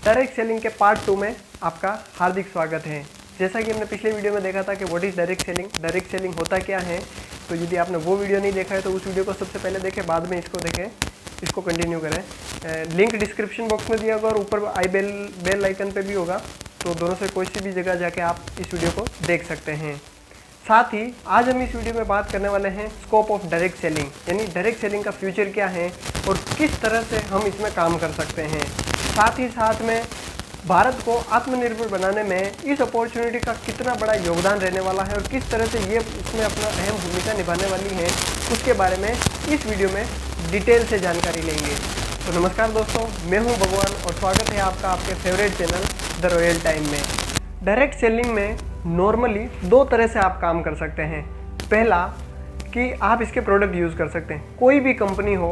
Direct selling के part 2 में आपका हार्दिक स्वागत है। जैसा कि हमने पिछले वीडियो में देखा था कि व्हाट इज़ डायरेक्ट सेलिंग होता क्या है। तो यदि आपने वो वीडियो नहीं देखा है तो उस वीडियो को सबसे पहले देखें, बाद में इसको देखें, इसको कंटिन्यू करें। लिंक डिस्क्रिप्शन बॉक्स में दिया होगा और ऊपर आई बेल आइकन पे भी होगा, तो दोनों से कोई सी भी जगह जाके आप इस वीडियो को देख सकते हैं। साथ ही आज हम इस वीडियो में बात करने वाले हैं स्कोप ऑफ डायरेक्ट सेलिंग, यानी डायरेक्ट सेलिंग का फ्यूचर क्या है और किस तरह से हम इसमें काम कर सकते हैं। साथ ही साथ में भारत को आत्मनिर्भर बनाने में इस अपॉर्चुनिटी का कितना बड़ा योगदान रहने वाला है और किस तरह से ये इसमें अपना अहम भूमिका निभाने वाली है, उसके बारे में इस वीडियो में डिटेल से जानकारी लेंगे। तो नमस्कार दोस्तों, मैं हूं भगवान और स्वागत है आपका आपके favourite channel the royal time में। डायरेक्ट सेलिंग में नॉर्मली दो तरह से आप काम कर सकते हैं। पहला कि आप इसके प्रोडक्ट यूज़ कर सकते हैं। कोई भी कंपनी हो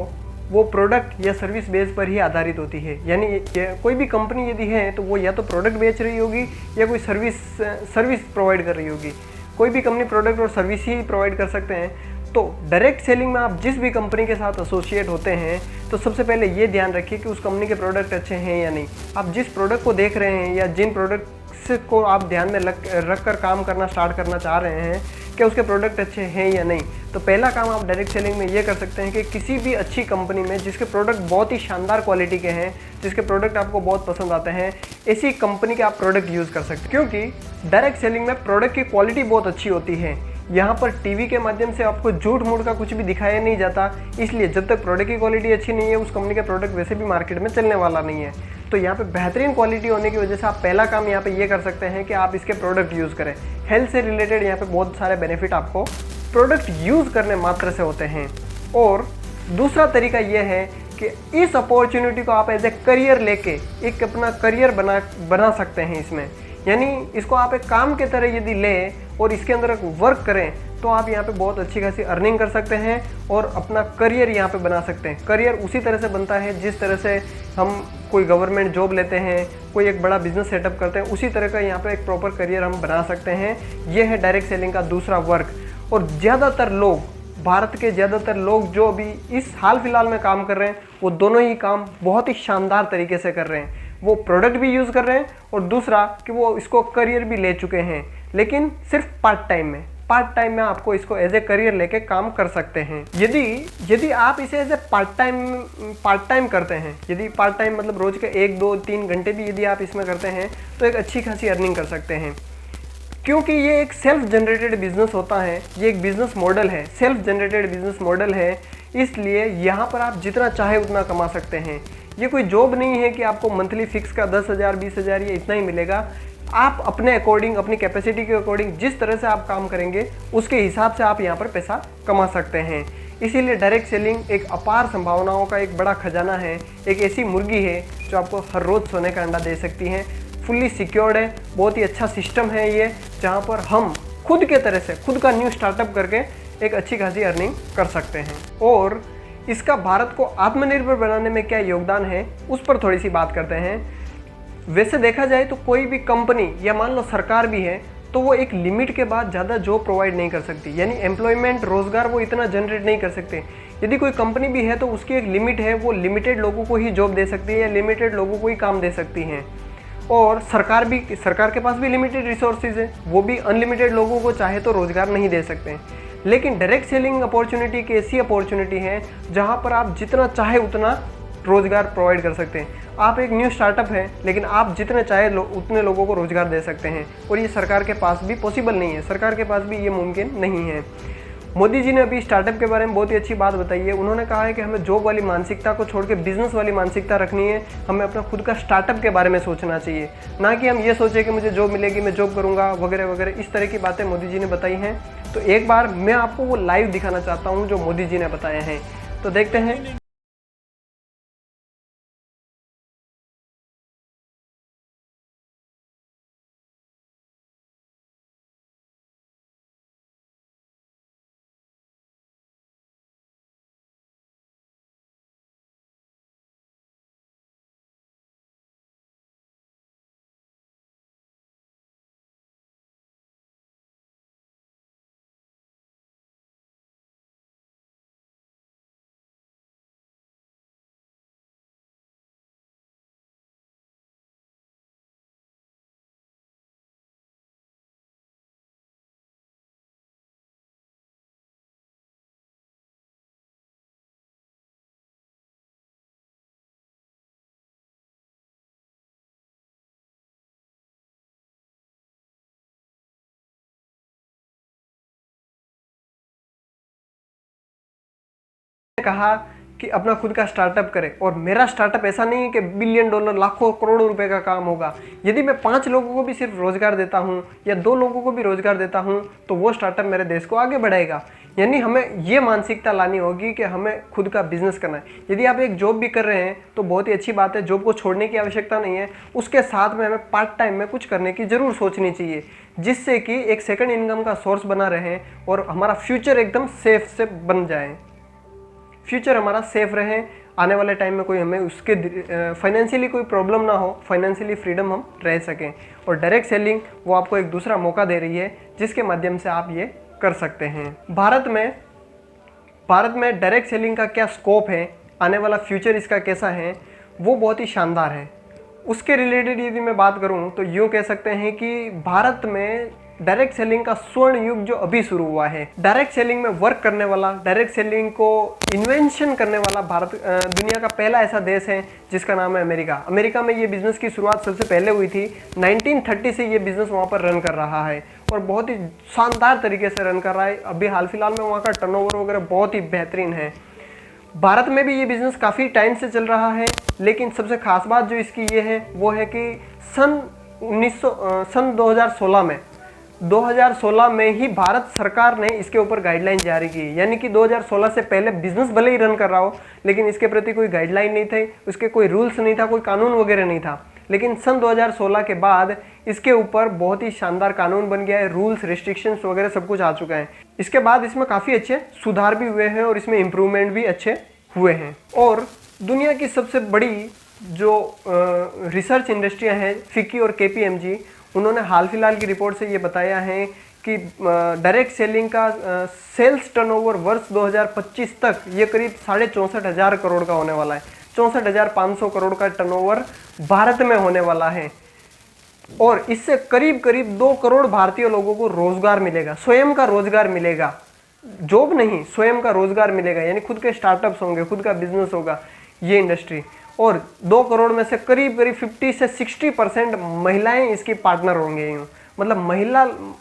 वो प्रोडक्ट या सर्विस बेस पर ही आधारित होती है, यानी कोई भी कंपनी यदि है तो वो या तो प्रोडक्ट बेच रही होगी या कोई सर्विस प्रोवाइड कर रही होगी। कोई भी कंपनी प्रोडक्ट और सर्विस ही प्रोवाइड कर सकते हैं। तो डायरेक्ट सेलिंग में आप जिस भी कंपनी के साथ एसोसिएट होते हैं तो सबसे पहले ये ध्यान रखिए कि उस कंपनी के प्रोडक्ट अच्छे हैं या नहीं। आप जिस प्रोडक्ट को देख रहे हैं या जिन प्रोडक्ट्स को आप ध्यान में रख कर काम करना स्टार्ट करना चाह रहे हैं, क्या उसके प्रोडक्ट अच्छे हैं या नहीं। तो पहला काम आप डायरेक्ट सेलिंग में ये कर सकते हैं कि किसी भी अच्छी कंपनी में जिसके प्रोडक्ट बहुत ही शानदार क्वालिटी के हैं, जिसके प्रोडक्ट आपको बहुत पसंद आते हैं, ऐसी कंपनी के आप प्रोडक्ट यूज़ कर सकते हैं। क्योंकि डायरेक्ट सेलिंग में प्रोडक्ट की क्वालिटी बहुत अच्छी होती है। यहाँ पर टीवी के माध्यम से आपको झूठ मूठ का कुछ भी दिखाया नहीं जाता, इसलिए जब तक प्रोडक्ट की क्वालिटी अच्छी नहीं है उस कंपनी का प्रोडक्ट वैसे भी मार्केट में चलने वाला नहीं है। तो यहाँ पे बेहतरीन क्वालिटी होने की वजह से आप पहला काम यहाँ पे ये कर सकते हैं कि आप इसके प्रोडक्ट यूज़ करें। हेल्थ से रिलेटेड यहाँ पे बहुत सारे बेनिफिट आपको प्रोडक्ट यूज़ करने मात्र से होते हैं। और दूसरा तरीका ये है कि इस अपॉर्चुनिटी को आप एज ए करियर लेके एक अपना करियर बना सकते हैं इसमें, यानी इसको आप एक काम के तरह यदि लें और इसके अंदर वर्क करें तो आप यहाँ पे बहुत अच्छी खासी अर्निंग कर सकते हैं और अपना करियर यहाँ पे बना सकते हैं। करियर उसी तरह से बनता है जिस तरह से हम कोई गवर्नमेंट जॉब लेते हैं, कोई एक बड़ा बिजनेस सेटअप करते हैं, उसी तरह का यहाँ पे एक प्रॉपर करियर हम बना सकते हैं। ये है डायरेक्ट सेलिंग का दूसरा वर्क। और ज़्यादातर लोग, भारत के ज़्यादातर लोग जो अभी इस हाल फिलहाल में काम कर रहे हैं, वो दोनों ही काम बहुत ही शानदार तरीके से कर रहे हैं। वो प्रोडक्ट भी यूज़ कर रहे हैं और दूसरा कि वो इसको करियर भी ले चुके हैं, लेकिन सिर्फ पार्ट टाइम में आपको इसको एज ए करियर लेके काम कर सकते हैं। यदि आप इसे एज ए पार्ट टाइम करते हैं, यदि पार्ट टाइम मतलब रोज के 1, 2, 3 घंटे भी यदि आप इसमें करते हैं तो एक अच्छी खासी अर्निंग कर सकते हैं। क्योंकि ये एक सेल्फ जनरेटेड बिजनेस होता है, ये एक बिजनेस मॉडल है, सेल्फ जनरेटेड बिजनेस मॉडल है, इसलिए यहाँ पर आप जितना चाहे उतना कमा सकते हैं। ये कोई जॉब नहीं है कि आपको मंथली फिक्स का 10,000 20,000 ये इतना ही मिलेगा। आप अपने अकॉर्डिंग, अपनी कैपेसिटी के अकॉर्डिंग जिस तरह से आप काम करेंगे उसके हिसाब से आप यहाँ पर पैसा कमा सकते हैं। इसीलिए डायरेक्ट सेलिंग एक अपार संभावनाओं का एक बड़ा खजाना है, एक ऐसी मुर्गी है जो आपको हर रोज़ सोने का अंडा दे सकती है। फुल्ली सिक्योर्ड है, बहुत ही अच्छा सिस्टम है ये, जहाँ पर हम खुद के तरह से खुद का न्यू स्टार्टअप करके एक अच्छी खासी अर्निंग कर सकते हैं। और इसका भारत को आत्मनिर्भर बनाने में क्या योगदान है उस पर थोड़ी सी बात करते हैं। वैसे देखा जाए तो कोई भी कंपनी या मान लो सरकार भी है तो वो एक लिमिट के बाद ज़्यादा जॉब प्रोवाइड नहीं कर सकती, यानी एम्प्लॉयमेंट, रोजगार वो इतना जनरेट नहीं कर सकते। यदि कोई कंपनी भी है तो उसकी एक लिमिट है, वो लिमिटेड लोगों को ही जॉब दे सकती है या लिमिटेड लोगों को ही काम दे सकती हैं। और सरकार के पास भी लिमिटेड रिसोर्सेज है, वो भी अनलिमिटेड लोगों को चाहे तो रोजगार नहीं दे सकते हैं। लेकिन डायरेक्ट सेलिंग अपॉर्चुनिटी एक ऐसी अपॉर्चुनिटी है जहां पर आप जितना चाहे उतना रोजगार प्रोवाइड कर सकते हैं। आप एक न्यू स्टार्टअप है लेकिन आप जितने चाहे उतने लोगों को रोजगार दे सकते हैं, और ये सरकार के पास भी पॉसिबल नहीं है, सरकार के पास भी ये मुमकिन नहीं है। मोदी जी ने अभी स्टार्टअप के बारे में बहुत ही अच्छी बात बताई है। उन्होंने कहा है कि हमें जॉब वाली मानसिकता को छोड़ के बिजनेस वाली मानसिकता रखनी है, हमें अपना खुद का स्टार्टअप के बारे में सोचना चाहिए, ना कि हम ये सोचें कि मुझे जॉब मिलेगी, मैं जॉब करूंगा वगैरह वगैरह। इस तरह की बातें मोदी जी ने बताई हैं। तो एक बार मैं आपको वो लाइव दिखाना चाहता हूँ जो मोदी जी ने बताए हैं, तो देखते हैं। कहा कि अपना खुद का स्टार्टअप करें, और मेरा स्टार्टअप ऐसा नहीं है कि बिलियन डॉलर लाखों करोड़ों रुपए का काम होगा। यदि मैं 5 लोगों को भी सिर्फ रोजगार देता हूं या 2 लोगों को भी रोजगार देता हूं तो वो स्टार्टअप मेरे देश को आगे बढ़ाएगा। यानी हमें ये मानसिकता लानी होगी कि हमें खुद का बिजनेस करना है। यदि आप एक जॉब भी कर रहे हैं तो बहुत ही अच्छी बात है, जॉब को छोड़ने की आवश्यकता नहीं है, उसके साथ में हमें पार्ट टाइम में कुछ करने की जरूर सोचनी चाहिए, जिससे कि एक सेकंड इनकम का सोर्स बना रहे और हमारा फ्यूचर एकदम सेफ से बन जाए, फ्यूचर हमारा सेफ रहे, आने वाले टाइम में कोई हमें उसके फाइनेंशियली कोई प्रॉब्लम ना हो, फाइनेंशियली फ्रीडम हम रह सकें। और डायरेक्ट सेलिंग वो आपको एक दूसरा मौका दे रही है जिसके माध्यम से आप ये कर सकते हैं। भारत में डायरेक्ट सेलिंग का क्या स्कोप है, आने वाला फ्यूचर इसका कैसा है, वो बहुत ही शानदार है। उसके रिलेटेड यदि मैं बात करूं तो यूँ कह सकते हैं कि भारत में डायरेक्ट सेलिंग का स्वर्ण युग जो अभी शुरू हुआ है, डायरेक्ट सेलिंग में वर्क करने वाला, डायरेक्ट सेलिंग को इन्वेंशन करने वाला भारत दुनिया का पहला ऐसा देश है जिसका नाम है अमेरिका। अमेरिका में ये बिजनेस की शुरुआत सबसे पहले हुई थी, 1930 से ये बिजनेस वहाँ पर रन कर रहा है और बहुत ही शानदार तरीके से रन कर रहा है। अभी हाल फिलहाल में वहाँ का टर्नओवर वगैरह बहुत ही बेहतरीन है। भारत में भी ये बिज़नेस काफ़ी टाइम से चल रहा है, लेकिन सबसे खास बात जो इसकी ये है वो है कि सन 2016 में ही भारत सरकार ने इसके ऊपर गाइडलाइन जारी की। यानी कि 2016 से पहले बिजनेस भले ही रन कर रहा हो लेकिन इसके प्रति कोई गाइडलाइन नहीं थे, उसके कोई रूल्स नहीं था, कोई कानून वगैरह नहीं था। लेकिन सन 2016 के बाद इसके ऊपर बहुत ही शानदार कानून बन गया है, रूल्स रिस्ट्रिक्शंस वगैरह सब कुछ आ चुका है। इसके बाद इसमें काफ़ी अच्छे सुधार भी हुए हैं और इसमें इम्प्रूवमेंट भी अच्छे हुए हैं। और दुनिया की सबसे बड़ी जो रिसर्च इंडस्ट्रियाँ हैं फिक्की और KPMG, उन्होंने हाल फिलहाल की रिपोर्ट से ये बताया है कि डायरेक्ट सेलिंग का सेल्स टर्नओवर वर्ष 2025 तक ये करीब 64,500 करोड़ का होने वाला है। 64,500 करोड़ का टर्नओवर भारत में होने वाला है और इससे करीब करीब 2 करोड़ भारतीय लोगों को रोजगार मिलेगा, स्वयं का रोजगार मिलेगा, जॉब नहीं, स्वयं का रोजगार मिलेगा। यानी खुद के स्टार्टअप्स होंगे, खुद का बिजनेस होगा ये इंडस्ट्री। और 2 करोड़ में से करीब करीब 50 से 60% महिलाएं इसकी पार्टनर होंगे। मतलब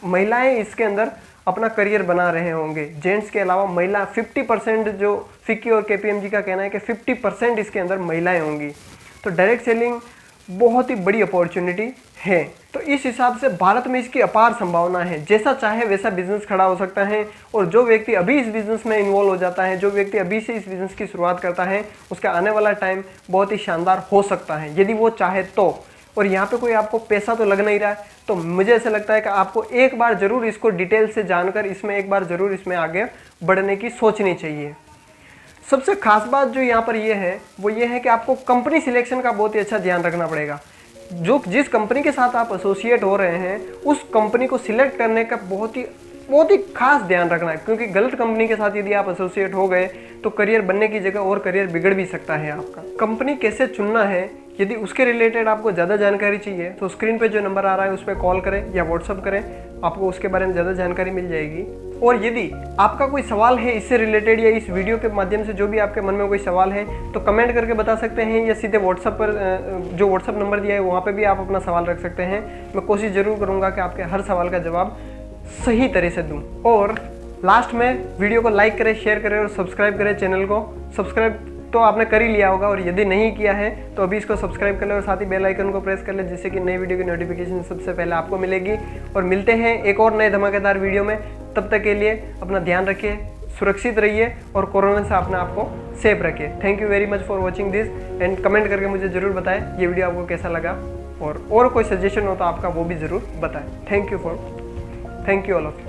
महिलाएं इसके अंदर अपना करियर बना रहे होंगे। जेंट्स के अलावा महिला 50%, जो फिक्की और KPMG का कहना है कि 50% इसके अंदर महिलाएं होंगी। तो डायरेक्ट सेलिंग बहुत ही बड़ी अपॉर्चुनिटी है। तो इस हिसाब से भारत में इसकी अपार संभावना है, जैसा चाहे वैसा बिजनेस खड़ा हो सकता है। और जो व्यक्ति अभी इस बिजनेस में इन्वॉल्व हो जाता है, जो व्यक्ति अभी से इस बिजनेस की शुरुआत करता है, उसका आने वाला टाइम बहुत ही शानदार हो सकता है यदि वो चाहे तो। और यहाँ पे कोई आपको पैसा तो लग नहीं रहा है, तो मुझे ऐसा लगता है कि आपको एक बार जरूर इसको डिटेल से जानकर इसमें एक बार जरूर इसमें आगे बढ़ने की सोचनी चाहिए। सबसे खास बात जो यहाँ पर ये है वो ये है कि आपको कंपनी सिलेक्शन का बहुत ही अच्छा ध्यान रखना पड़ेगा। जिस कंपनी के साथ आप एसोसिएट हो रहे हैं उस कंपनी को सिलेक्ट करने का बहुत ही खास ध्यान रखना है, क्योंकि गलत कंपनी के साथ यदि आप एसोसिएट हो गए तो करियर बनने की जगह और करियर बिगड़ भी सकता है आपका। कंपनी कैसे चुनना है, यदि उसके रिलेटेड आपको ज़्यादा जानकारी चाहिए तो स्क्रीन पे जो नंबर आ रहा है उस पर कॉल करें या व्हाट्सअप करें, आपको उसके बारे में ज़्यादा जानकारी मिल जाएगी। और यदि आपका कोई सवाल है इससे रिलेटेड या इस वीडियो के माध्यम से जो भी आपके मन में कोई सवाल है तो कमेंट करके बता सकते हैं, या सीधे व्हाट्सअप पर जो व्हाट्सअप नंबर दिया है वहाँ पर भी आप अपना सवाल रख सकते हैं। मैं कोशिश ज़रूर करूँगा कि आपके हर सवाल का जवाब सही तरह से दूँ। और लास्ट में वीडियो को लाइक करें, शेयर करें और सब्सक्राइब करें चैनल को। सब्सक्राइब तो आपने कर ही लिया होगा और यदि नहीं किया है तो अभी इसको सब्सक्राइब कर ले और साथ ही बेल आइकन को प्रेस कर ले, जिससे कि नई वीडियो की नोटिफिकेशन सबसे पहले आपको मिलेगी। और मिलते हैं एक और नए धमाकेदार वीडियो में। तब तक के लिए अपना ध्यान रखिए, सुरक्षित रहिए और कोरोना से अपने आप को सेफ रखिए। Thank you very much for watching this and comment करके मुझे ज़रूर बताएं ये वीडियो आपको कैसा लगा, और कोई सजेशन हो तो आपका वो भी ज़रूर बताएं। Thank you all of you.